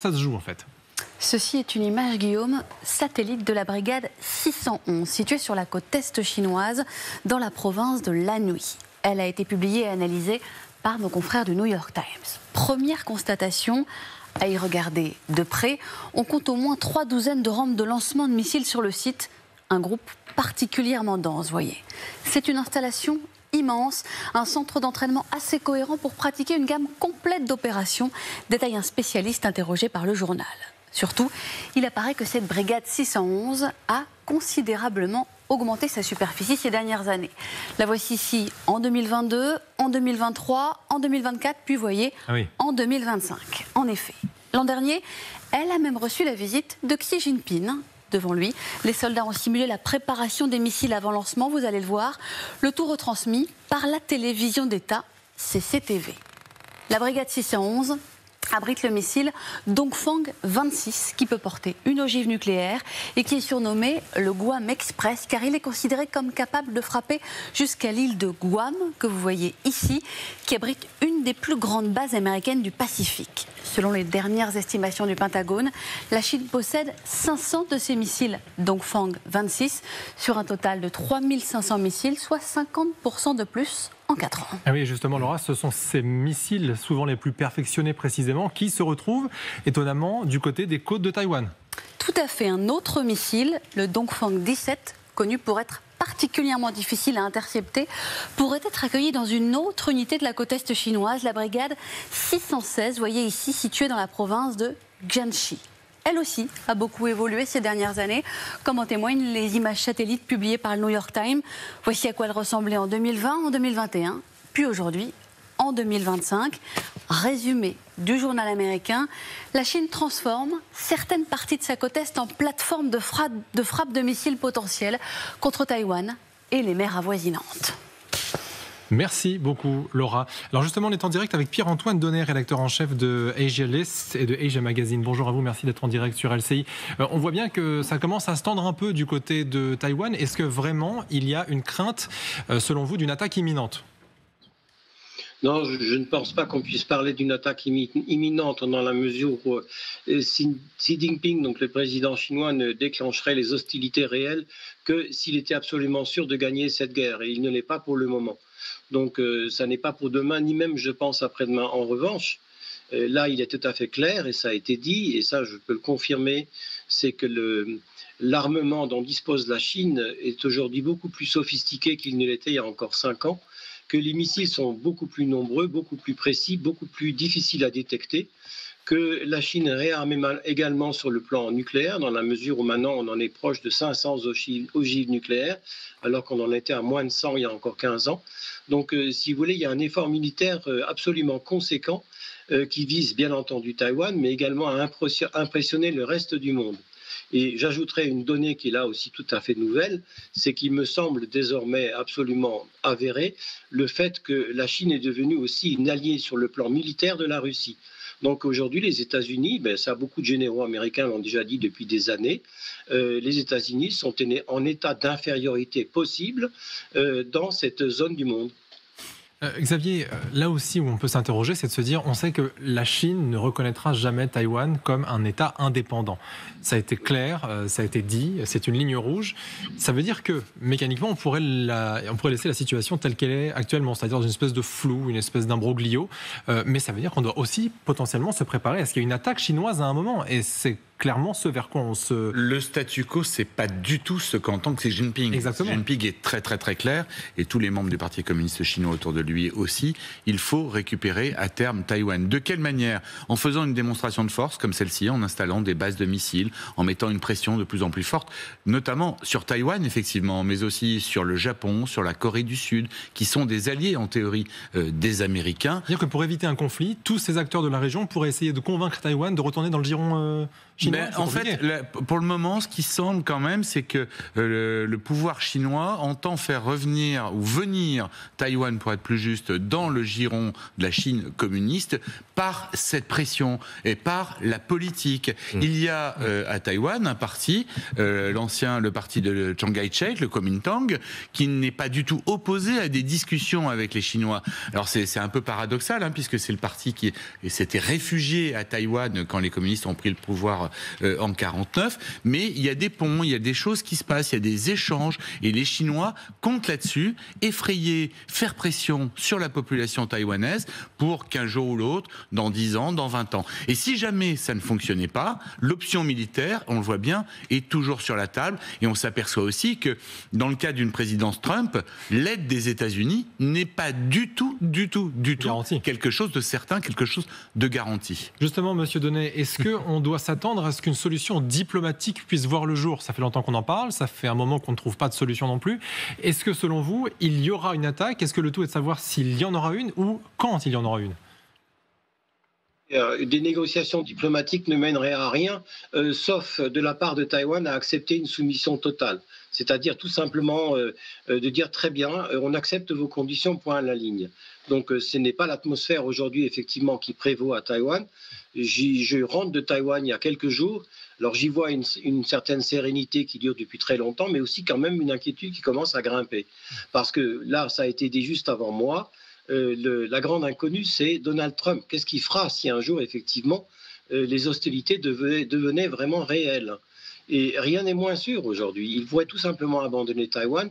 Ça se joue en fait. Ceci est une image, Guillaume, satellite de la brigade 611, située sur la côte est chinoise, dans la province de l'Anhui. Elle a été publiée et analysée par nos confrères du New York Times. Première constatation, à y regarder de près, on compte au moins 3 douzaines de rampes de lancement de missiles sur le site. Un groupe particulièrement dense, voyez. C'est une installation immense, un centre d'entraînement assez cohérent pour pratiquer une gamme complète d'opérations, détaille un spécialiste interrogé par le journal. Surtout, il apparaît que cette brigade 611 a considérablement augmenté sa superficie ces dernières années. La voici ici en 2022, en 2023, en 2024, puis voyez, en 2025. En effet, l'an dernier, elle a même reçu la visite de Xi Jinping. Devant lui, les soldats ont simulé la préparation des missiles avant lancement, vous allez le voir, le tout retransmis par la télévision d'État CCTV. La brigade 611 abrite le missile Dongfang 26 qui peut porter une ogive nucléaire et qui est surnommé le Guam Express car il est considéré comme capable de frapper jusqu'à l'île de Guam que vous voyez ici qui abrite une des plus grandes bases américaines du Pacifique. Selon les dernières estimations du Pentagone, la Chine possède 500 de ces missiles Dongfang 26 sur un total de 3500 missiles, soit 50% de plus en 4 ans. Ah oui, justement, Laura, ce sont ces missiles, souvent les plus perfectionnés précisément, qui se retrouvent étonnamment du côté des côtes de Taïwan. Tout à fait. Un autre missile, le Dongfang 17, connu pour être particulièrement difficile à intercepter, pourrait être accueilli dans une autre unité de la côte est chinoise, la brigade 616, voyez ici, située dans la province de Jiangxi. Elle aussi a beaucoup évolué ces dernières années, comme en témoignent les images satellites publiées par le New York Times. Voici à quoi elle ressemblait en 2020, en 2021, puis aujourd'hui, en 2025. Résumé du journal américain, la Chine transforme certaines parties de sa côte est en plateforme de frappe de missiles potentiels contre Taïwan et les mers avoisinantes. Merci beaucoup, Laura. Alors justement, on est en direct avec Pierre-Antoine Donnet, rédacteur en chef de Asia List et de Asia Magazine. Bonjour à vous, merci d'être en direct sur LCI. On voit bien que ça commence à se tendre un peu du côté de Taïwan. Est-ce que vraiment il y a une crainte, selon vous, d'une attaque imminente ? Non, je ne pense pas qu'on puisse parler d'une attaque imminente dans la mesure où Xi Jinping, donc le président chinois, ne déclencherait les hostilités réelles que s'il était absolument sûr de gagner cette guerre. Et il ne l'est pas pour le moment. Donc ça n'est pas pour demain, ni même, je pense, après-demain. En revanche, là, il est tout à fait clair, et ça a été dit, et ça, je peux le confirmer, c'est que l'armement dont dispose la Chine est aujourd'hui beaucoup plus sophistiqué qu'il ne l'était il y a encore 5 ans, que les missiles sont beaucoup plus nombreux, beaucoup plus précis, beaucoup plus difficiles à détecter, que la Chine est réarmée également sur le plan nucléaire, dans la mesure où maintenant on en est proche de 500 ogives nucléaires, alors qu'on en était à moins de 100 il y a encore 15 ans. Donc, si vous voulez, il y a un effort militaire absolument conséquent qui vise bien entendu Taïwan, mais également à impressionner le reste du monde. Et j'ajouterai une donnée qui est là aussi tout à fait nouvelle, c'est qu'il me semble désormais absolument avéré le fait que la Chine est devenue aussi une alliée sur le plan militaire de la Russie. Donc aujourd'hui, les États-Unis, ça beaucoup de généraux américains l'ont déjà dit depuis des années, les États-Unis sont en état d'infériorité possible dans cette zone du monde. Xavier, là aussi où on peut s'interroger, c'est de se dire, on sait que la Chine ne reconnaîtra jamais Taïwan comme un État indépendant. Ça a été clair, ça a été dit, c'est une ligne rouge. Ça veut dire que, mécaniquement, on pourrait laisser la situation telle qu'elle est actuellement, c'est-à-dire dans une espèce de flou, une espèce d'imbroglio. Mais ça veut dire qu'on doit aussi potentiellement se préparer à ce qu'il y ait une attaque chinoise à un moment. Et c'est clairement ce vers quoi on se... Le statu quo, c'est pas du tout ce qu'entend Xi Jinping. Exactement. Xi Jinping est très très très clair, et tous les membres du Parti communiste chinois autour de lui aussi. Il faut récupérer à terme Taïwan. De quelle manière ? En faisant une démonstration de force comme celle-ci, en installant des bases de missiles, en mettant une pression de plus en plus forte, notamment sur Taïwan effectivement, mais aussi sur le Japon, sur la Corée du Sud, qui sont des alliés en théorie des Américains. C'est-à-dire que pour éviter un conflit, tous ces acteurs de la région pourraient essayer de convaincre Taïwan de retourner dans le giron chinois. chinois. En fait, pour le moment, ce qui semble quand même, c'est que le pouvoir chinois entend faire revenir ou venir Taïwan, pour être plus juste, dans le giron de la Chine communiste par cette pression et par la politique. Il y a à Taïwan un parti, le parti de Chiang Kai-shek, le Kuomintang, qui n'est pas du tout opposé à des discussions avec les Chinois. Alors c'est un peu paradoxal, hein, puisque c'est le parti qui s'était réfugié à Taïwan quand les communistes ont pris le pouvoir en 49, mais il y a des ponts, il y a des choses qui se passent, il y a des échanges, et les Chinois comptent là-dessus, effrayer, faire pression sur la population taïwanaise pour qu'un jour ou l'autre, dans 10 ans, dans 20 ans. Et si jamais ça ne fonctionnait pas, l'option militaire, on le voit bien, est toujours sur la table, et on s'aperçoit aussi que dans le cas d'une présidence Trump, l'aide des États-Unis n'est pas du tout garantie. Quelque chose de certain, quelque chose de garanti. Justement, Monsieur Donnet, est-ce qu'on doit s'attendre à ce qu'une solution diplomatique puisse voir le jour? Ça fait longtemps qu'on en parle, ça fait un moment qu'on ne trouve pas de solution non plus. Est-ce que selon vous, il y aura une attaque? Est-ce que le tout est de savoir s'il y en aura une ou quand il y en aura une? Des négociations diplomatiques ne mèneraient à rien, sauf de la part de Taïwan à accepter une soumission totale. C'est-à-dire tout simplement de dire très bien, on accepte vos conditions, point à la ligne. Donc ce n'est pas l'atmosphère aujourd'hui effectivement qui prévaut à Taïwan. Je rentre de Taïwan il y a quelques jours. Alors j'y vois une certaine sérénité qui dure depuis très longtemps, mais aussi quand même une inquiétude qui commence à grimper. Parce que là, ça a été dit juste avant moi, la grande inconnue, c'est Donald Trump. Qu'est-ce qu'il fera si un jour, effectivement, les hostilités devenaient vraiment réelles? Et rien n'est moins sûr aujourd'hui. Il pourrait tout simplement abandonner Taïwan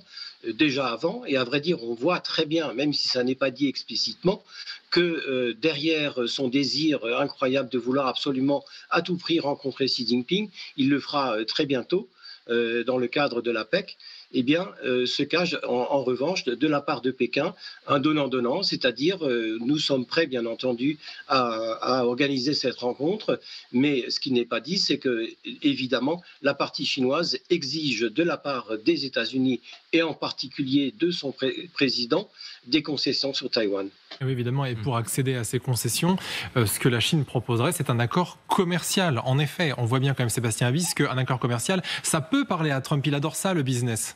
déjà avant. Et à vrai dire, on voit très bien, même si ça n'est pas dit explicitement, que derrière son désir incroyable de vouloir absolument à tout prix rencontrer Xi Jinping, il le fera très bientôt dans le cadre de la PEC. Eh bien, se cache en revanche de la part de Pékin un donnant-donnant, c'est-à-dire nous sommes prêts bien entendu à organiser cette rencontre, mais ce qui n'est pas dit, c'est que évidemment la partie chinoise exige de la part des États-Unis et en particulier de son président des concessions sur Taïwan. Oui, évidemment, et pour accéder à ces concessions, ce que la Chine proposerait, c'est un accord commercial. En effet, on voit bien quand même, Sébastien Avis, qu'un accord commercial, ça peut parler à Trump, il adore ça, le business.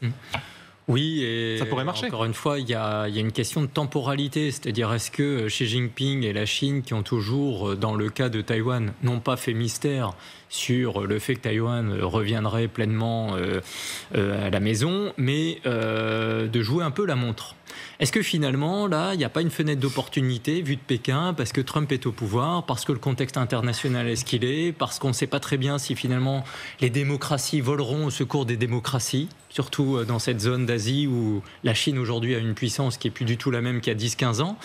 Oui, et ça pourrait marcher. Encore une fois, il y a une question de temporalité, c'est-à-dire est-ce que Xi Jinping et la Chine, qui ont toujours, dans le cas de Taïwan, n'ont pas fait mystère sur le fait que Taïwan reviendrait pleinement à la maison, mais de jouer un peu la montre. Est-ce que finalement, là, il n'y a pas une fenêtre d'opportunité vue de Pékin parce que Trump est au pouvoir, parce que le contexte international est ce qu'il est, parce qu'on ne sait pas très bien si finalement les démocraties voleront au secours des démocraties, surtout dans cette zone d'Asie où la Chine aujourd'hui a une puissance qui n'est plus du tout la même qu'il y a 10-15 ans.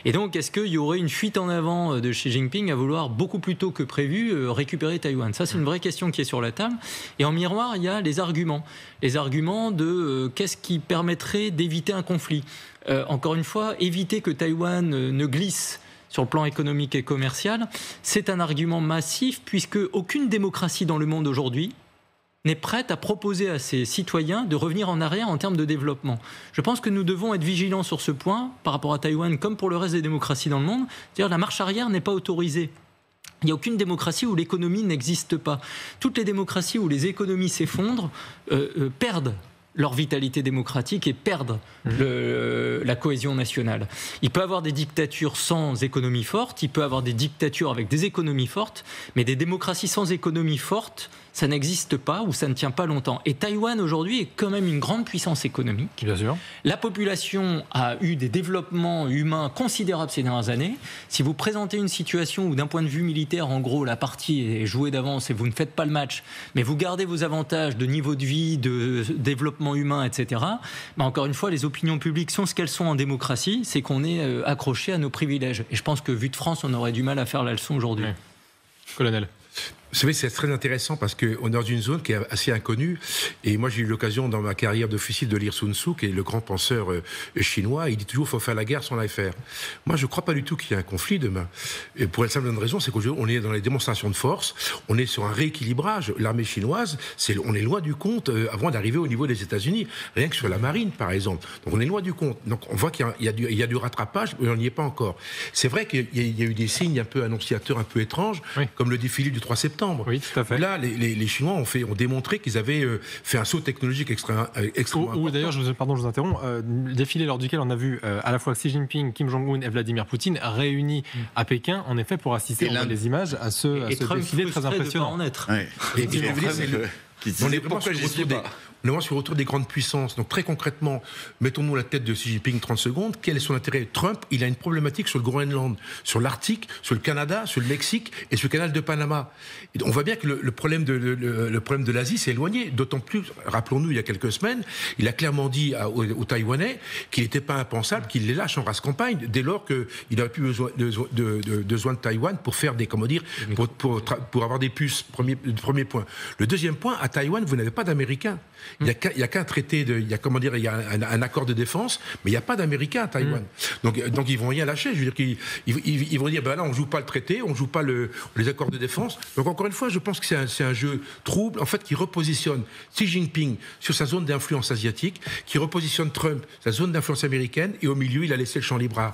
Et donc, est-ce qu'il y aurait une fuite en avant de Xi Jinping à vouloir beaucoup plus tôt que prévu récupérer Taïwan? Ça, c'est une vraie question qui est sur la table. Et en miroir, il y a les arguments. Les arguments de qu'est-ce qui permettrait d'éviter un conflit. Encore une fois, éviter que Taïwan ne glisse sur le plan économique et commercial, c'est un argument massif puisque aucune démocratie dans le monde aujourd'hui n'est prête à proposer à ses citoyens de revenir en arrière en termes de développement. Je pense que nous devons être vigilants sur ce point par rapport à Taïwan comme pour le reste des démocraties dans le monde. C'est-à-dire la marche arrière n'est pas autorisée. Il n'y a aucune démocratie où l'économie n'existe pas. Toutes les démocraties où les économies s'effondrent perdent leur vitalité démocratique et perdre la cohésion nationale. Il peut y avoir des dictatures sans économie forte, il peut y avoir des dictatures avec des économies fortes, mais des démocraties sans économie forte, ça n'existe pas ou ça ne tient pas longtemps. Et Taïwan aujourd'hui est quand même une grande puissance économique. Bien sûr. La population a eu des développements humains considérables ces dernières années. Si vous présentez une situation où d'un point de vue militaire, en gros, la partie est jouée d'avance et vous ne faites pas le match, mais vous gardez vos avantages de niveau de vie, de développement humain, etc., bah encore une fois, les opinions publiques sont ce qu'elles sont en démocratie, c'est qu'on est accroché à nos privilèges. Et je pense que vu de France, on aurait du mal à faire la leçon aujourd'hui. Oui. Colonel. Vous savez, c'est très intéressant parce qu'on est dans une zone qui est assez inconnue. Et moi, j'ai eu l'occasion dans ma carrière d'officier de lire Sun Tzu, qui est le grand penseur chinois. Il dit toujours qu'il faut faire la guerre sans la faire. Moi, je ne crois pas du tout qu'il y ait un conflit demain. Et pour la simple raison, c'est qu'aujourd'hui, on est dans les démonstrations de force. On est sur un rééquilibrage. L'armée chinoise, on est loin du compte avant d'arriver au niveau des États-Unis. Rien que sur la marine, par exemple. Donc, on est loin du compte. Donc, on voit qu'il y a du rattrapage, mais on n'y est pas encore. C'est vrai qu'il y a eu des signes un peu annonciateurs, un peu étranges, oui, comme le défilé du 3 septembre. septembre. Oui, tout à fait. Là, les Chinois ont démontré qu'ils avaient fait un saut technologique extrêmement important. D'ailleurs, je vous interromps, défilé lors duquel on a vu à la fois Xi Jinping, Kim Jong-un et Vladimir Poutine réunis à Pékin, en effet, pour assister, on voit les images, à ce défilé très impressionnant. On est sur le retour des grandes puissances. Donc très concrètement, mettons-nous la tête de Xi Jinping 30 secondes. Quel est son intérêt ? Trump, il a une problématique sur le Groenland, sur l'Arctique, sur le Canada, sur le Mexique et sur le canal de Panama. Et on voit bien que le problème de l'Asie s'est éloigné. D'autant plus, rappelons-nous, il y a quelques semaines, il a clairement dit aux Taïwanais qu'il n'était pas impensable qu'il les lâche en race campagne dès lors qu'il n'avait plus besoin de Taïwan pour faire pour avoir des puces. Premier point. Le deuxième point, à Taïwan, vous n'avez pas d'Américains. Il n'y a qu'un traité, il y a un accord de défense, mais il n'y a pas d'Américains à Taïwan. Donc ils vont rien lâcher. Je veux dire ils vont dire là on joue pas le traité, on joue pas les accords de défense. Donc encore une fois, je pense que c'est un jeu trouble en fait qui repositionne Xi Jinping sur sa zone d'influence asiatique, qui repositionne Trump sa zone d'influence américaine, et au milieu il a laissé le champ libre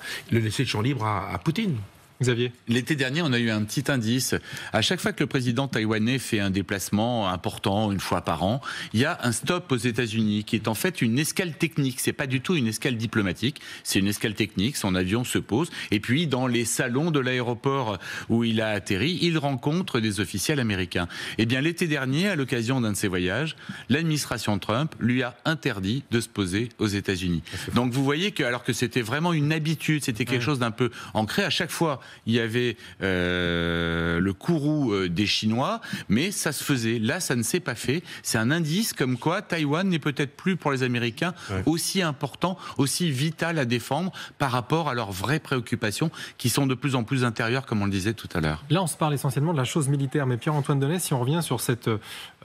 à Poutine. Xavier. L'été dernier, on a eu un petit indice. À chaque fois que le président taïwanais fait un déplacement important, une fois par an, il y a un stop aux États-Unis qui est en fait une escale technique. C'est pas du tout une escale diplomatique, c'est une escale technique. Son avion se pose et puis dans les salons de l'aéroport où il a atterri, il rencontre des officiels américains. Eh bien, l'été dernier, à l'occasion d'un de ses voyages, l'administration Trump lui a interdit de se poser aux États-Unis. Donc vous voyez que, alors que c'était vraiment une habitude, c'était quelque chose d'un peu ancré, à chaque fois il y avait le courroux des Chinois, mais ça se faisait. Là, ça ne s'est pas fait. C'est un indice comme quoi Taïwan n'est peut-être plus pour les Américains aussi important, aussi vital à défendre par rapport à leurs vraies préoccupations qui sont de plus en plus intérieures, comme on le disait tout à l'heure. Là, on se parle essentiellement de la chose militaire, mais Pierre-Antoine Donnet, si on revient sur cette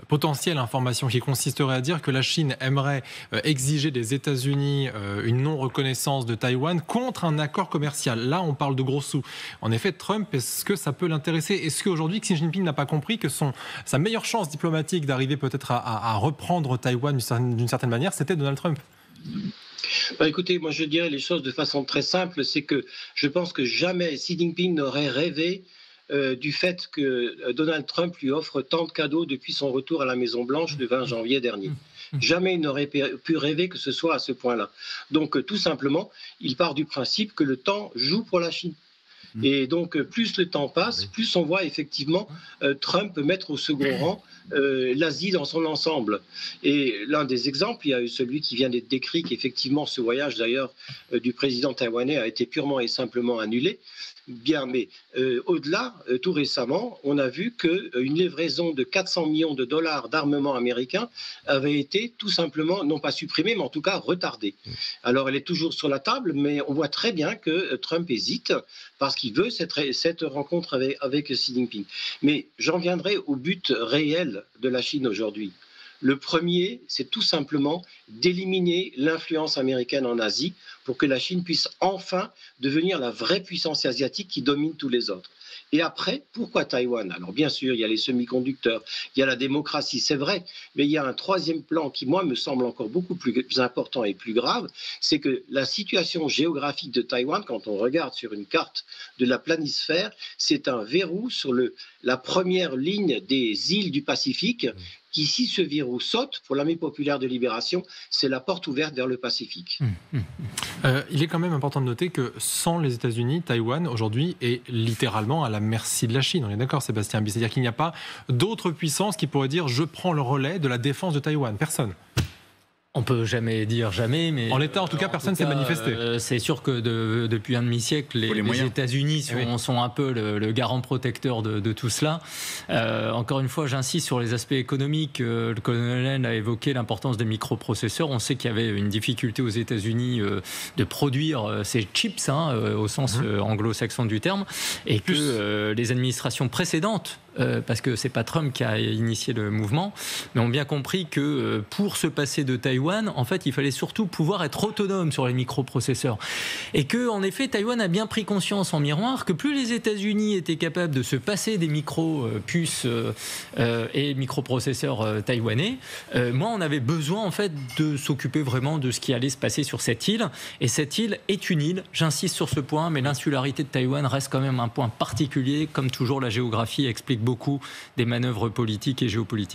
potentielle information qui consisterait à dire que la Chine aimerait exiger des États-Unis une non-reconnaissance de Taïwan contre un accord commercial. Là, on parle de gros sous. En effet, Trump, est-ce que ça peut l'intéresser ? Est-ce qu'aujourd'hui, Xi Jinping n'a pas compris que sa meilleure chance diplomatique d'arriver peut-être à reprendre Taïwan d'une certaine manière, c'était Donald Trump ? Écoutez, moi je dirais les choses de façon très simple, c'est que je pense que jamais Xi Jinping n'aurait rêvé du fait que Donald Trump lui offre tant de cadeaux depuis son retour à la Maison-Blanche le 20 janvier dernier. Jamais il n'aurait pu rêver que ce soit à ce point-là. Donc tout simplement, il part du principe que le temps joue pour la Chine. Et donc, plus le temps passe, plus on voit effectivement Trump mettre au second rang l'Asie dans son ensemble. Et l'un des exemples, il y a eu celui qui vient d'être décrit, qu'effectivement ce voyage d'ailleurs du président taïwanais a été purement et simplement annulé. Bien, mais au-delà, tout récemment, on a vu qu'une livraison de 400 millions de dollars d'armement américain avait été tout simplement, non pas supprimée, mais en tout cas retardée. Alors elle est toujours sur la table, mais on voit très bien que Trump hésite parce qu'il veut cette rencontre avec Xi Jinping. Mais j'en viendrai au but réel de la Chine aujourd'hui. Le premier, c'est tout simplement d'éliminer l'influence américaine en Asie pour que la Chine puisse enfin devenir la vraie puissance asiatique qui domine tous les autres. Et après, pourquoi Taïwan ? Alors bien sûr, il y a les semi-conducteurs, il y a la démocratie, c'est vrai, mais il y a un troisième plan qui, moi, me semble encore beaucoup plus important et plus grave, c'est que la situation géographique de Taïwan, quand on regarde sur une carte de la planisphère, c'est un verrou sur la première ligne des îles du Pacifique, qui, si ce verrou saute, pour l'Armée populaire de libération, c'est la porte ouverte vers le Pacifique. Il est quand même important de noter que sans les États-Unis, Taïwan, aujourd'hui, est littéralement à la merci de la Chine. On est d'accord, Sébastien Bies ? C'est-à-dire qu'il n'y a pas d'autres puissances qui pourraient dire « je prends le relais de la défense de Taïwan ». Personne. On peut jamais dire jamais, mais... En l'état, en tout cas, personne ne s'est manifesté. C'est sûr que depuis un demi-siècle, les États-Unis sont un peu le garant protecteur de tout cela. Encore une fois, j'insiste sur les aspects économiques. Le colonel a évoqué l'importance des microprocesseurs. On sait qu'il y avait une difficulté aux États-Unis de produire ces chips, au sens anglo-saxon du terme, et que les administrations précédentes, parce que c'est pas Trump qui a initié le mouvement, mais ont bien compris que pour se passer de Taïwan, en fait, il fallait surtout pouvoir être autonome sur les microprocesseurs. Et que, en effet, Taïwan a bien pris conscience en miroir que plus les États-Unis étaient capables de se passer des micro-puces et microprocesseurs taïwanais, moins on avait besoin, en fait, de s'occuper vraiment de ce qui allait se passer sur cette île. Et cette île est une île, j'insiste sur ce point, mais l'insularité de Taïwan reste quand même un point particulier. Comme toujours, la géographie explique beaucoup des manœuvres politiques et géopolitiques.